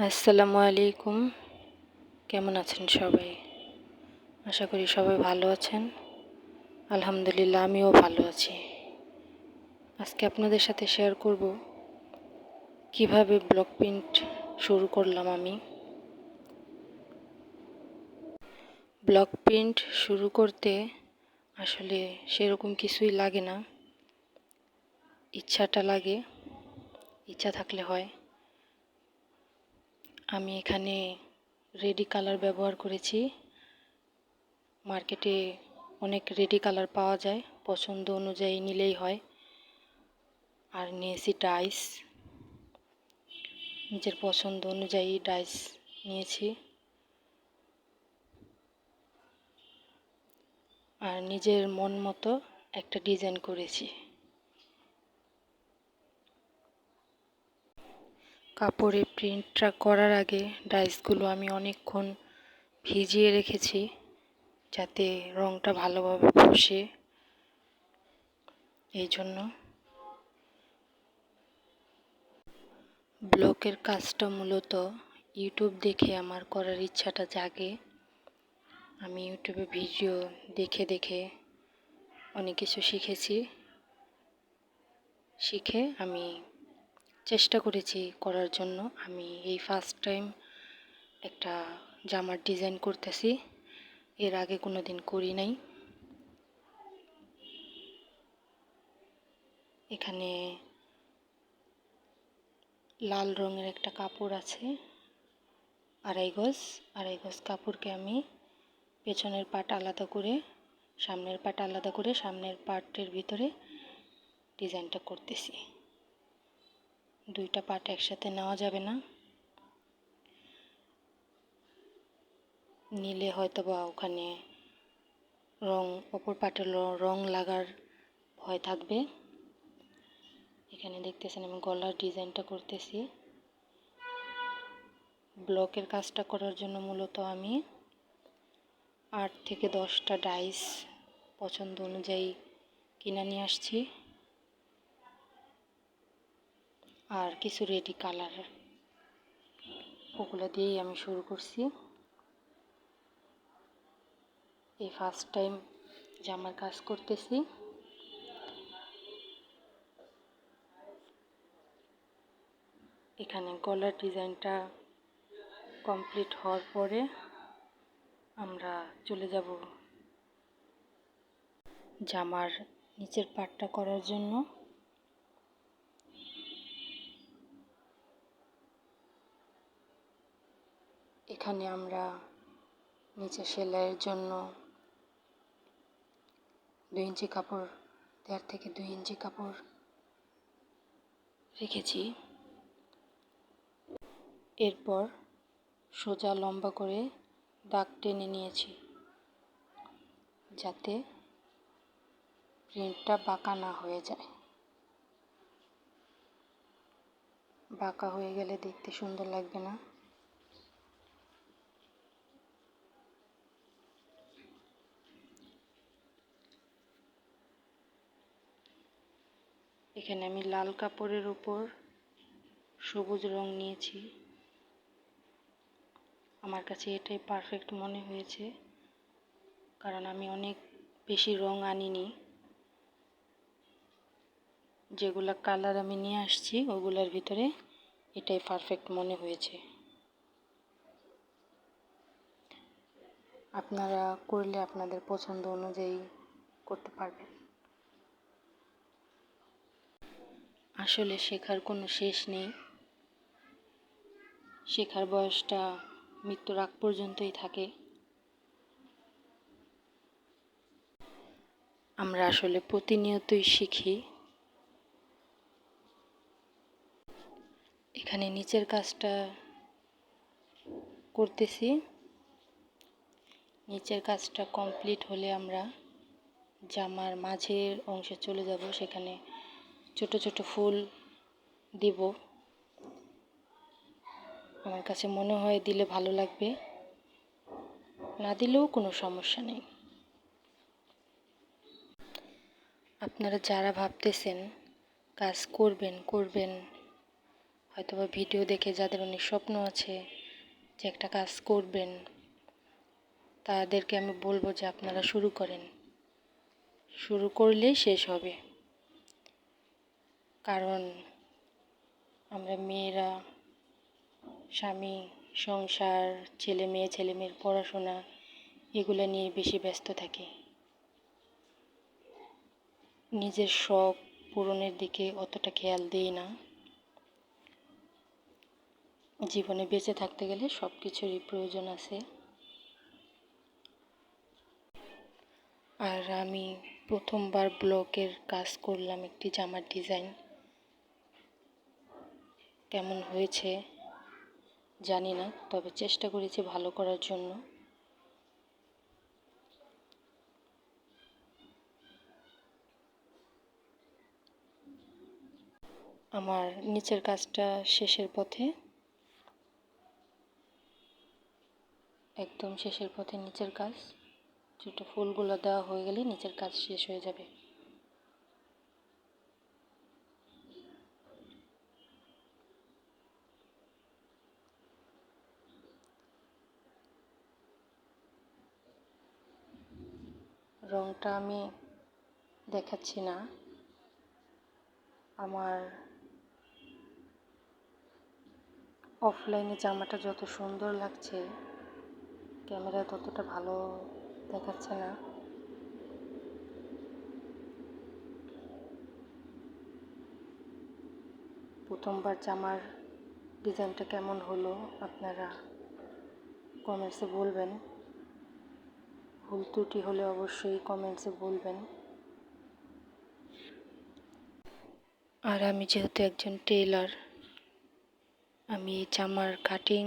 আসসালামু আলাইকুম। কেমন আছেন সবাই? আশা করি সবাই ভালো আছেন। আলহামদুলিল্লাহ আমিও ভালো আছি। আজকে আপনাদের সাথে শেয়ার করব কিভাবে ব্লক প্রিন্ট শুরু করলাম আমি। ব্লক প্রিন্ট শুরু করতে আসলে সেরকম কিছুই লাগে না, ইচ্ছাটা লাগে। ইচ্ছা থাকলে হয়। আমি এখানে রেডি কালার ব্যবহার করেছি। মার্কেটে অনেক রেডি কালার পাওয়া যায়, পছন্দ অনুযায়ী নিলেই হয়। আর নিয়েছি ডাইস, নিজের পছন্দ অনুযায়ী ডাইস নিয়েছি। আর নিজের মন মতো একটা ডিজাইন করেছি। কাপড়ে প্রিন্টটা করার আগে ডাইসগুলো আমি অনেকক্ষণ ভিজিয়ে রেখেছি, যাতে রঙটা ভালোভাবে বসে। এই জন্য ব্লকের কাজটা মূলত ইউটিউব দেখে আমার করার ইচ্ছাটা জাগে। আমি ইউটিউবে ভিডিও দেখে দেখে অনেক কিছু শিখে আমি চেষ্টা করেছি করার জন্য। আমি এই ফার্স্ট টাইম একটা জামার ডিজাইন করতেছি, এর আগে কোনো দিন করি নাই। এখানে লাল রঙের একটা কাপড় আছে, আড়াই গজ কাপড়কে আমি পেছনের পাট আলাদা করে সামনের পাট আলাদা করে সামনের পাটের ভিতরে ডিজাইনটা করতেছি। দুইটা পাট একসাথে নেওয়া যাবে না, নিলে হয়তো বা ওখানে অপর পাটের রং লাগার ভয় থাকবে। এখানে দেখতেছেন আমি গলার ডিজাইনটা করতেছি। ব্লকের কাজটা করার জন্য মূলত আমি 8 থেকে 10টা ডাইস পছন্দ অনুযায়ী কিনে নিয়ে আসছি, আর কিছু রেডি কালার, ওগুলো দিয়েই আমি শুরু করছি। এই ফার্স্ট টাইম জামার কাজ করতেছি। এখানে গলার ডিজাইনটা কমপ্লিট হওয়ার পরে আমরা চলে যাব জামার নিচের পাটটা করার জন্য। এখানে আমরা নিচে সেলাইয়ের জন্য 2 ইঞ্চি কাপড়, 1.5 থেকে 2 ইঞ্চি কাপড় রেখেছি। এরপর সোজা লম্বা করে দাগ টেনে নিয়েছি, যাতে প্রিন্টটা বাঁকা না হয়ে যায়। বাঁকা হয়ে গেলে দেখতে সুন্দর লাগবে না। এখানে আমি লাল কাপড়ের উপর সবুজ রং নিয়েছি। আমার কাছে এটাই পারফেক্ট মনে হয়েছে, কারণ আমি অনেক বেশি রং আনিনি। যেগুলা কালার আমি নিয়ে আসছি ওগুলোর ভিতরে এটাই পারফেক্ট মনে হয়েছে। আপনারা করলে আপনাদের পছন্দ অনুযায়ী করতে পারবেন। আসলে শেখার কোনো শেষ নেই, শেখার বয়সটা মৃত্যুর আগ পর্যন্তই থাকে। আমরা আসলে প্রতিনিয়তই শিখি। এখানে নিচের কাজটা করতেছি। নিচের কাজটা কমপ্লিট হলে আমরা জামার মাঝের অংশে চলে যাব, সেখানে ছোট ছোট ফুল দিব। আমার কাছে মনে হয় দিলে ভালো লাগবে, না দিলেও কোনো সমস্যা নেই। আপনারা যারা ভাবতেছেন কাজ করবেন হয়তোবা ভিডিও দেখে যাদের অনেক স্বপ্ন আছে যে একটা কাজ করবেন, তাদেরকে আমি বলবো যে আপনারা শুরু করেন, শুরু করলেই শেষ হবে। কারণ আমরা মেয়েরা স্বামী, সংসার, ছেলে মেয়ের পড়াশোনা এগুলো নিয়ে বেশি ব্যস্ত থাকি। নিজের শখ পূরণের দিকে অতটা খেয়াল দিই না। জীবনে বেঁচে থাকতে গেলে সব কিছুরই প্রয়োজন আছে। আর আমি প্রথমবার ব্লকের কাজ করলাম একটি জামার ডিজাইন। কেমন হয়েছে জানি না, তবে চেষ্টা করেছি ভালো করার জন্য। আমার নিচের কাজটা শেষের পথে, একদম শেষের পথে নিচের কাজ। ছোটো ফুলগুলো দেওয়া হয়ে গেলে নিচের কাজ শেষ হয়ে যাবে। রংটা আমি দেখাচ্ছি না, আমার অফলাইনে জামাটা যত সুন্দর লাগছে ক্যামেরায় ততটা ভালো দেখাচ্ছে না। প্রথমবার জামার ডিজাইনটা কেমন হলো আপনারা কমেন্টসে বলবেন। ভুল ত্রুটি হলে অবশ্যই কমেন্টসে বলবেন। আর আমি যেহেতু একজন টেইলার, আমি জামার কাটিং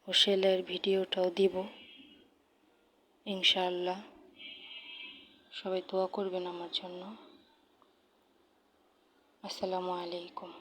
ও সেলাইয়ের ভিডিওটাও দিব ইনশাআল্লাহ। সবাই দোয়া করবেন আমার জন্য। আসসালামু আলাইকুম।